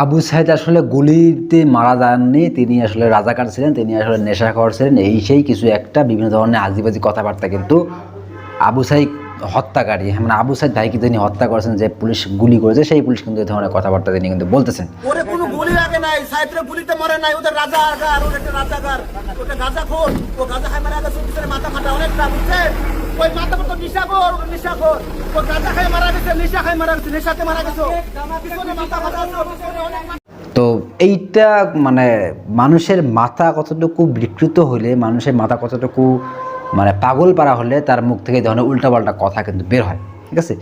আবু সাইদ আসলে গুলিতে মারা যাননি, তিনি আসলে রাজাকার ছিলেন, তিনি আসলে নেশাখোর ছিলেন, এই সেই কিছু একটা বিভিন্ন ধরনের আজেবাজে কথাবার্তা। কিন্তু আবু সাইদ হত্যাকারী, মানে আবু সাইদ ভাইকে তিনি হত্যা করেছেন, যে পুলিশ গুলি করেছে সেই পুলিশ কিন্তু এই ধরনের কথাবার্তা তিনি কিন্তু বলতেছেন। ওরে কোনো গুলি লাগে নাই, সাইদরে গুলিতে মরে নাই, ওদের রাজাকার, ওর একটা রাজাকার, ওটা গাঁজাখোর, ও গাঁজা খায় মারা গেছে, পিছনে মাথা ফাটা অনেকটা, বুঝছেন? ওই মাথা ফাটা নিশাখোর, ও গাঁজা খায় মারা গেছে, নেশা খায় মারা গেছে, নেশাতে মারা গেছে, পিছনে মাথা ফাটা আছে, পিছনে অনেক। তো এইটা মানে মানুষের মাথা কতটুকু বিকৃত হলে, মানুষের মাথা কতটুকু মানে পাগল পারা হলে তার মুখ থেকে এই ধরনের উল্টাপাল্টা কথা কিন্তু বের হয়, ঠিক আছে?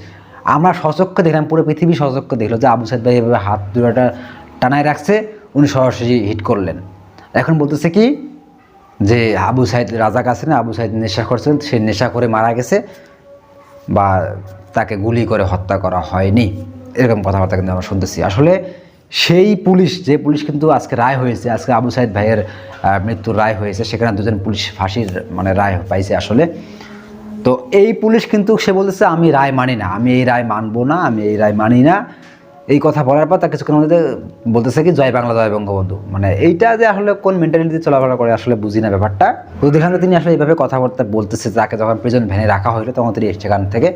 আমরা সচক্ষে দেখলাম, পুরো পৃথিবী সচক্ষে দেখলো যে আবু সাইদ ভাই এভাবে হাত দুটা টানায় রাখছে, উনি সরাসরি হিট করলেন। এখন বলতেছে কি যে আবু সাইদ রাজাক আছে না, আবু সাইদ নেশা করছেন, সে নেশা করে মারা গেছে বা তাকে গুলি করে হত্যা করা হয়নি, এরকম কথাবার্তা কিন্তু আমরা শুনতেছি। আসলে সেই পুলিশ, যে পুলিশ কিন্তু আজকে রায় হয়েছে, আজকে আবু সাইদ ভাইয়ের মৃত্যুর রায় হয়েছে, সেখানে দুজন পুলিশ ফাঁসির মানে রায় পাইছে আসলে। তো এই পুলিশ কিন্তু সে বলতেছে আমি রায় মানি না, আমি এই রায় মানবো না, আমি এই রায় মানি না। এই কথা বলার পর তার কিছুক্ষণ মধ্যে বলতেছে কি জয় বাংলা জয় বঙ্গবন্ধু। মানে এইটা যে আসলে কোন মেন্টালিটিতে চলাফেরা করে আসলে বুঝি না ব্যাপারটা। তো যেখানে তিনি আসলে এইভাবে কথাবার্তা বলতেছে, তাকে যখন প্রিজন ভ্যানে রাখা হইলো তখন তিনি সেখান থেকে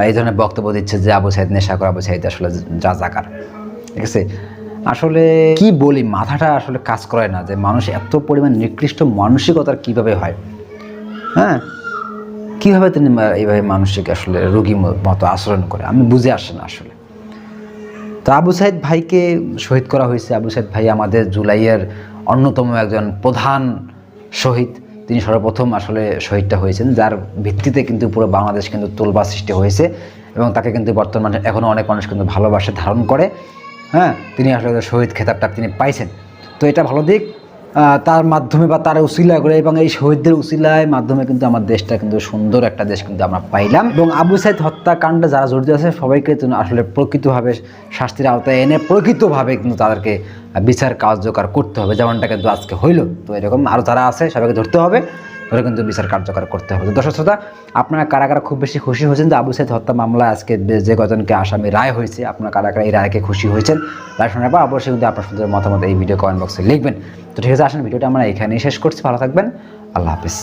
এই ধরনের বক্তব্য দিচ্ছে যে আবু সাইদ নেশা করে, আবু সাইদ আসলে রাজাকার, ঠিক আছে? আসলে কি বলি, মাথাটা আসলে কাজ করে না যে মানুষ এত পরিমাণ নিকৃষ্ট মানসিকতার কিভাবে হয়। হ্যাঁ, কীভাবে তিনি এইভাবে মানসিক আসলে রোগী মতো আচরণ করে, আমি বুঝে আসে না আসলে। তো আবু সাইদ ভাইকে শহীদ করা হয়েছে। আবু সাইদ ভাই আমাদের জুলাইয়ের অন্যতম একজন প্রধান শহীদ, তিনি সর্বপ্রথম আসলে শহীদটা হয়েছেন, যার ভিত্তিতে কিন্তু পুরো বাংলাদেশ কিন্তু তোলবা সৃষ্টি হয়েছে এবং তাকে কিন্তু বর্তমানে এখনও অনেক মানুষ কিন্তু ভালোবাসে, ধারণ করে। হ্যাঁ, তিনি আসলে শহীদ খেতাবটা তিনি পাইছেন। তো এটা ভালো দিক, তার মাধ্যমে বা তার উসিলা করে এবং এই শহীদদের উসিলায় মাধ্যমে কিন্তু আমার দেশটা কিন্তু সুন্দর একটা দেশ কিন্তু আমরা পাইলাম। এবং আবু সাইদ হত্যাকাণ্ডে যারা জড়িত আছে সবাইকে আসলে প্রকৃতভাবে শাস্তির আওতায় এনে প্রকৃতভাবে কিন্তু তাদেরকে বিচার কার্যকর করতে হবে, যেমনটা কিন্তু আজকে হইল। তো এরকম আরও যারা আছে সবাইকে ধরতে হবে, ধরে কিন্তু বিচার কার্যকর করতে হবে। দর্শক শ্রোতা, আপনারা কারা কারা খুব বেশি খুশি হয়েছেন যে আবু সাইদ হত্যা মামলা আজকে যে কজনকে আসামি রায় হয়েছে, আপনারা কারা কারা এই রায়কে খুশি হয়েছেন, রায় শোনার পর অবশ্যই কিন্তু আপনার সুন্দর মতামত এই ভিডিও কমেন্ট বক্সে লিখবেন। তো ঠিক আছে, আসেন ভিডিওটা আমরা এখানেই শেষ করছি। ভালো থাকবেন, আল্লাহ হাফিজ।